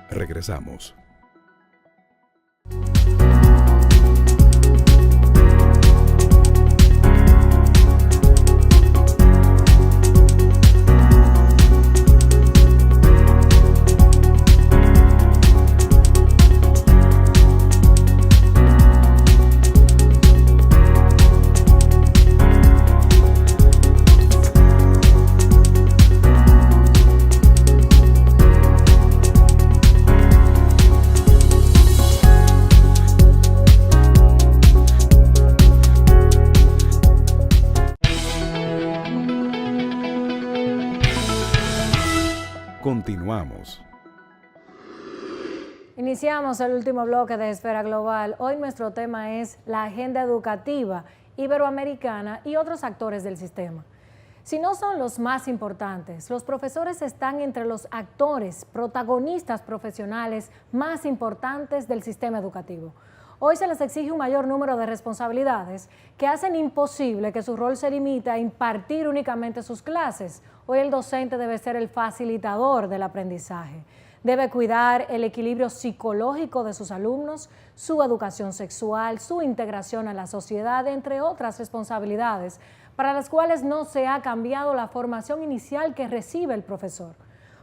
Regresamos. Continuamos. Iniciamos el último bloque de Esfera Global. Hoy nuestro tema es la agenda educativa iberoamericana y otros actores del sistema. Si no son los más importantes, los profesores están entre los actores, protagonistas profesionales más importantes del sistema educativo. Hoy se les exige un mayor número de responsabilidades que hacen imposible que su rol se limite a impartir únicamente sus clases. Hoy el docente debe ser el facilitador del aprendizaje. Debe cuidar el equilibrio psicológico de sus alumnos, su educación sexual, su integración a la sociedad, entre otras responsabilidades para las cuales no se ha cambiado la formación inicial que recibe el profesor.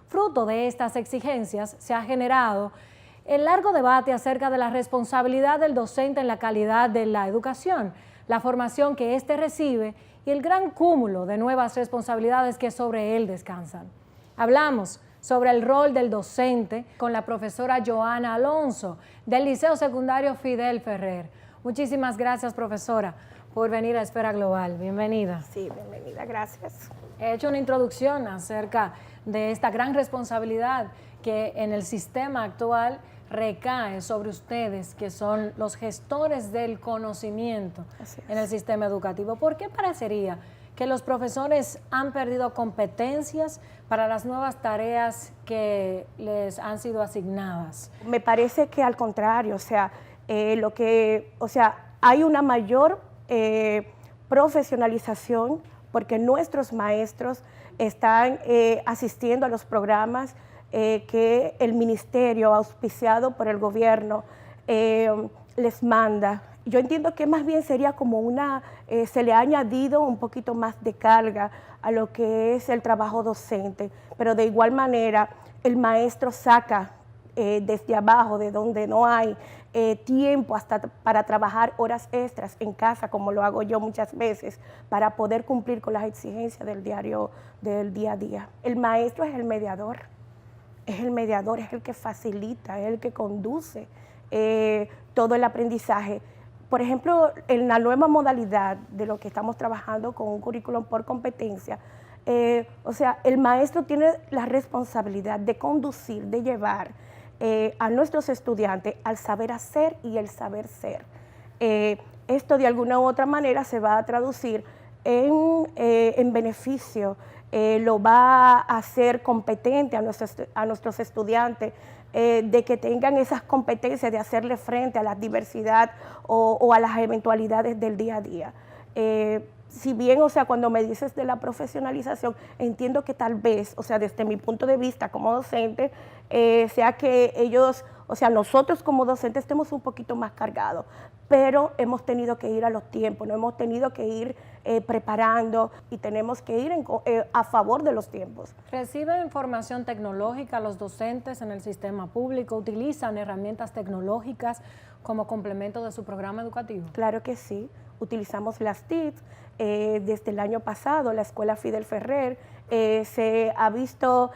Fruto de estas exigencias se ha generado el largo debate acerca de la responsabilidad del docente en la calidad de la educación, la formación que éste recibe y el gran cúmulo de nuevas responsabilidades que sobre él descansan. Hablamos sobre el rol del docente con la profesora Joana Alonso del Liceo Secundario Fidel Ferrer. Muchísimas gracias, profesora, por venir a Esfera Global. Bienvenida. Sí, bienvenida, gracias. He hecho una introducción acerca de esta gran responsabilidad que en el sistema actual recae sobre ustedes, que son los gestores del conocimiento en el sistema educativo. ¿Por qué parecería que los profesores han perdido competencias para las nuevas tareas que les han sido asignadas? Me parece que al contrario, hay una mayor profesionalización porque nuestros maestros están asistiendo a los programas que el ministerio, auspiciado por el gobierno, les manda. Yo entiendo que más bien sería como se le ha añadido un poquito más de carga a lo que es el trabajo docente, pero de igual manera el maestro saca desde abajo, de donde no hay tiempo hasta para trabajar horas extras en casa, como lo hago yo muchas veces, para poder cumplir con las exigencias del día a día. El maestro es el mediador. Es el que facilita, es el que conduce todo el aprendizaje. Por ejemplo, en la nueva modalidad de lo que estamos trabajando con un currículum por competencia, el maestro tiene la responsabilidad de conducir, de llevar a nuestros estudiantes al saber hacer y el saber ser. Esto de alguna u otra manera se va a traducir en beneficio, lo va a hacer competente a nuestros estudiantes, de que tengan esas competencias de hacerle frente a la diversidad o a las eventualidades del día a día. Si bien, cuando me dices de la profesionalización, entiendo que tal vez, desde mi punto de vista como docente, sea que ellos, nosotros como docentes estemos un poquito más cargados, pero hemos tenido que ir a los tiempos, no hemos tenido que ir preparando y tenemos que ir a favor de los tiempos. ¿Reciben formación tecnológica los docentes en el sistema público? ¿Utilizan herramientas tecnológicas como complemento de su programa educativo? Claro que sí, utilizamos las TICs. Desde el año pasado la Escuela Fidel Ferrer se ha visto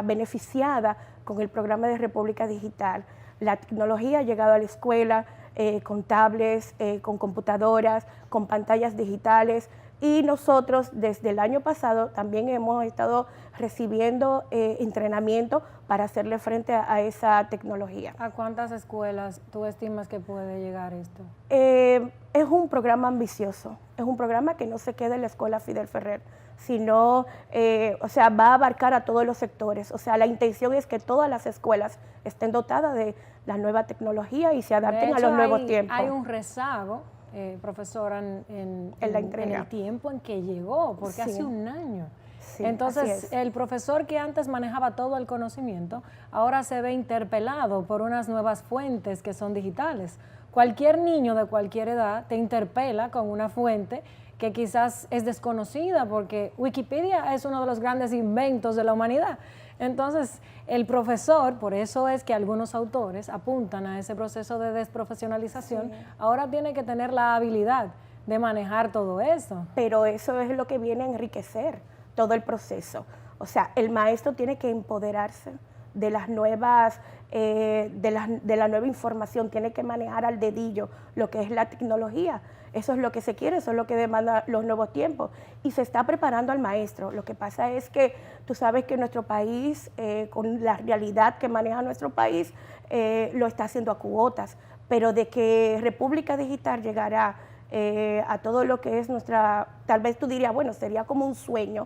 beneficiada con el programa de República Digital. La tecnología ha llegado a la escuela con tablets, con computadoras, con pantallas digitales, Y nosotros desde el año pasado también hemos estado recibiendo entrenamiento para hacerle frente a esa tecnología. ¿A cuántas escuelas tú estimas que puede llegar esto? Es un programa ambicioso, es un programa que no se queda en la escuela Fidel Ferrer, sino, va a abarcar a todos los sectores. O sea, la intención es que todas las escuelas estén dotadas de la nueva tecnología y se adapten a los nuevos tiempos. Hay un rezago, profesora, en el tiempo en que llegó, porque hace un año. Sí, entonces, el profesor que antes manejaba todo el conocimiento, ahora se ve interpelado por unas nuevas fuentes que son digitales. Cualquier niño de cualquier edad te interpela con una fuente que quizás es desconocida, porque Wikipedia es uno de los grandes inventos de la humanidad. Entonces, el profesor, por eso es que algunos autores apuntan a ese proceso de desprofesionalización, ahora tiene que tener la habilidad de manejar todo eso. Pero eso es lo que viene a enriquecer todo el proceso. O sea, el maestro tiene que empoderarse de las nuevas, de la nueva información, tiene que manejar al dedillo lo que es la tecnología. Eso es lo que se quiere, eso es lo que demanda los nuevos tiempos. Y se está preparando al maestro. Lo que pasa es que tú sabes que nuestro país, con la realidad que maneja nuestro país, lo está haciendo a cuotas. Pero de que República Digital llegará a todo lo que es nuestra, tal vez tú dirías, bueno, sería como un sueño,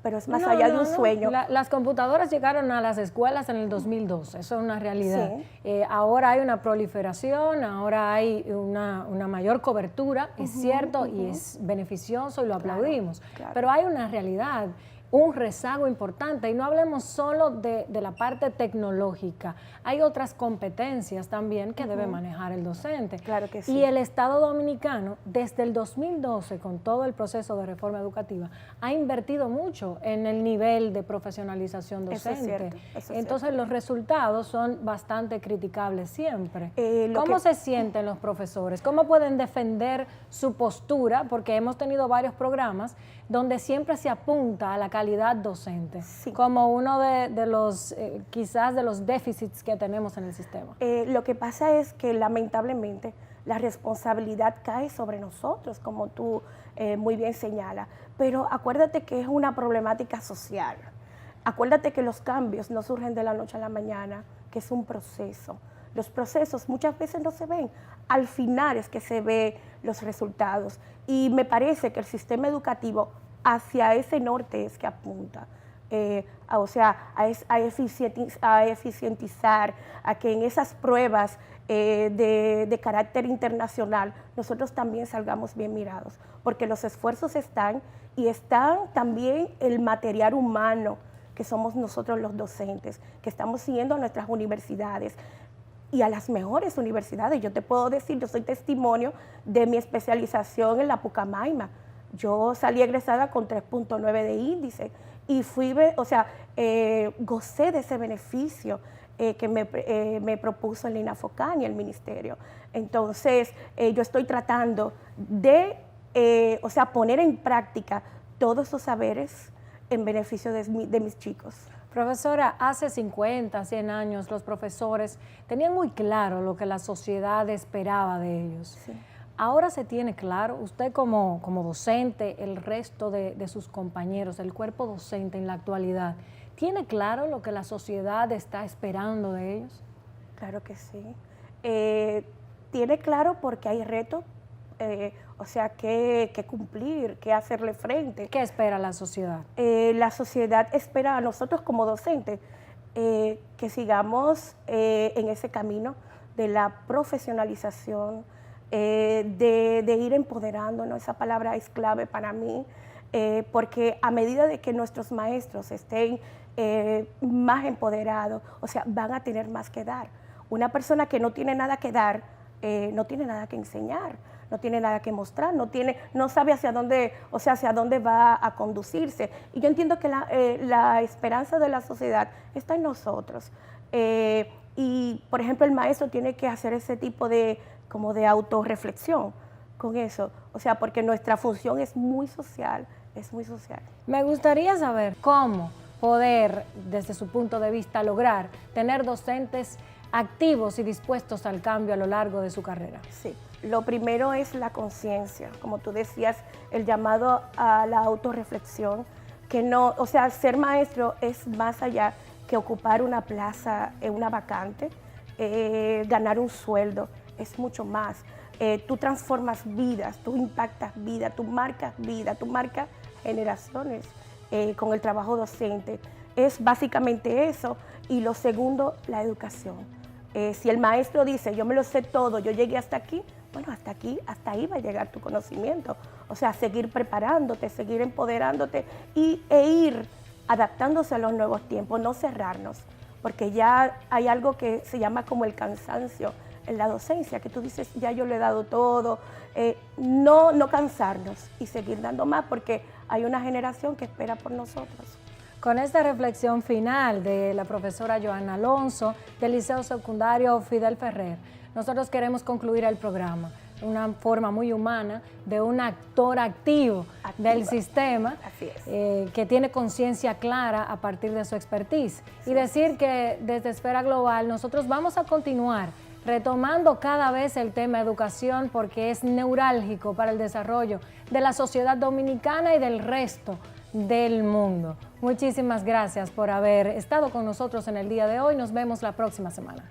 pero es más allá de un sueño. Las computadoras llegaron a las escuelas en el 2012, eso es una realidad. Sí. Ahora hay una proliferación, ahora hay una mayor cobertura, es cierto, y es beneficioso y lo aplaudimos. Claro. Pero hay una realidad, un rezago importante, y no hablemos solo de la parte tecnológica, hay otras competencias también que debe manejar el docente. Claro que sí. Y el Estado Dominicano, desde el 2012, con todo el proceso de reforma educativa, ha invertido mucho en el nivel de profesionalización docente. Eso es cierto, eso es Entonces, los resultados son bastante criticables siempre. Lo ¿Cómo que- se sienten los profesores? ¿Cómo pueden defender su postura? Porque hemos tenido varios programas donde siempre se apunta a la calidad docente, Sí. como uno de los, quizás de los déficits que tenemos en el sistema. Lo que pasa es que lamentablemente la responsabilidad cae sobre nosotros, como tú muy bien señalas, pero acuérdate que es una problemática social. Acuérdate que los cambios no surgen de la noche a la mañana, que es un proceso. Los procesos muchas veces no se ven, al final es que se ven los resultados. Y me parece que el sistema educativo hacia ese norte es que apunta. A eficientizar, a que en esas pruebas de carácter internacional nosotros también salgamos bien mirados, porque los esfuerzos están y están también el material humano que somos nosotros los docentes, que estamos siguiendo a nuestras universidades y a las mejores universidades. Yo te puedo decir, yo soy testimonio de mi especialización en la Pucamaima. Yo salí egresada con 3.9 de índice y gocé de ese beneficio que me propuso el INAFOCAN y el ministerio. Entonces, yo estoy tratando de poner en práctica todos esos saberes en beneficio de mis chicos. Profesora, hace 50, 100 años los profesores tenían muy claro lo que la sociedad esperaba de ellos. Sí. Ahora se tiene claro, usted como docente, el resto de sus compañeros, el cuerpo docente en la actualidad, ¿tiene claro lo que la sociedad está esperando de ellos? Claro que sí. Tiene claro porque hay retos, que cumplir, que hacerle frente. ¿Qué espera la sociedad? La sociedad espera a nosotros como docentes que sigamos en ese camino de la profesionalización, de ir empoderándonos. Esa palabra es clave para mí, porque a medida de que nuestros maestros estén más empoderados, van a tener más que dar. Una persona que no tiene nada que dar, no tiene nada que enseñar, no tiene nada que mostrar, no sabe hacia dónde va a conducirse. Y yo entiendo que la esperanza de la sociedad está en nosotros. Y, por ejemplo, el maestro tiene que hacer ese tipo de autorreflexión con eso. Porque nuestra función es muy social, Me gustaría saber cómo poder, desde su punto de vista, lograr tener docentes activos y dispuestos al cambio a lo largo de su carrera? Sí, lo primero es la conciencia, como tú decías, el llamado a la autorreflexión, que no, o sea, ser maestro es más allá que ocupar una plaza, una vacante, ganar un sueldo, es mucho más. Tú transformas vidas, tú impactas vidas, tú marcas generaciones con el trabajo docente. Es básicamente eso. Y lo segundo, la educación. Si el maestro dice, yo me lo sé todo, yo llegué hasta aquí, bueno, hasta ahí va a llegar tu conocimiento. O sea, seguir preparándote, seguir empoderándote e ir adaptándose a los nuevos tiempos, no cerrarnos, porque ya hay algo que se llama como el cansancio en la docencia, que tú dices, ya yo lo he dado todo, no cansarnos y seguir dando más, porque hay una generación que espera por nosotros. Con esta reflexión final de la profesora Johanna Alonso del Liceo Secundario Fidel Ferrer, nosotros queremos concluir el programa de una forma muy humana, de un actor activo del sistema, que tiene conciencia clara a partir de su expertise. Y decir que desde Esfera Global nosotros vamos a continuar retomando cada vez el tema educación, porque es neurálgico para el desarrollo de la sociedad dominicana y del resto del mundo. Muchísimas gracias por haber estado con nosotros en el día de hoy. Nos vemos la próxima semana.